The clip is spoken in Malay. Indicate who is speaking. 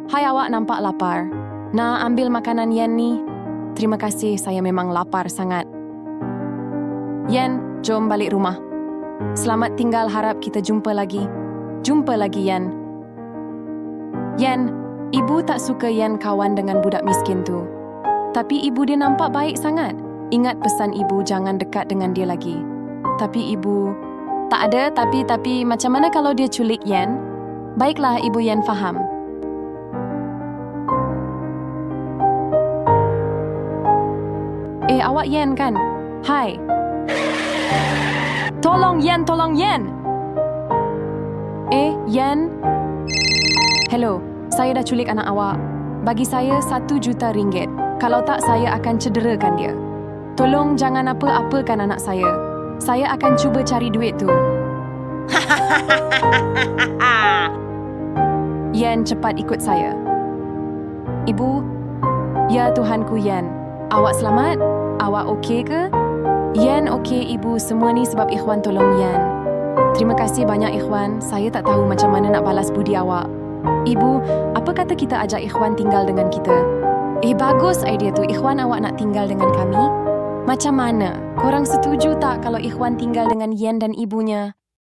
Speaker 1: Hai, awak nampak lapar. Nak ambil makanan Yen ni? Terima kasih, saya memang lapar sangat. Yen, jom balik rumah. Selamat tinggal, harap kita jumpa lagi. Jumpa lagi, Yen. Yen, ibu tak suka Yen kawan dengan budak miskin tu. Tapi ibu dia nampak baik sangat. Ingat pesan ibu, jangan dekat dengan dia lagi. Tapi ibu... Tak ada, tapi macam mana kalau dia culik Yen? Baiklah, ibu Yen faham. Awak Yen kan? Hai. Tolong Yen, tolong Yen! Yen? Hello, saya dah culik anak awak. Bagi saya 1 juta ringgit. Kalau tak, saya akan cederakan dia. Tolong jangan apa-apakan anak saya. Saya akan cuba cari duit tu. Yen, cepat ikut saya. Ibu, ya Tuhanku Yen. Awak selamat? Awak okey ke? Yen, okey ibu. Semua ni sebab Ikhwan tolong Yen. Terima kasih banyak Ikhwan. Saya tak tahu macam mana nak balas budi awak. Ibu, apa kata kita ajak Ikhwan tinggal dengan kita? Bagus idea tu. Ikhwan awak nak tinggal dengan kami? Macam mana? Korang setuju tak kalau Ikhwan tinggal dengan Yen dan ibunya?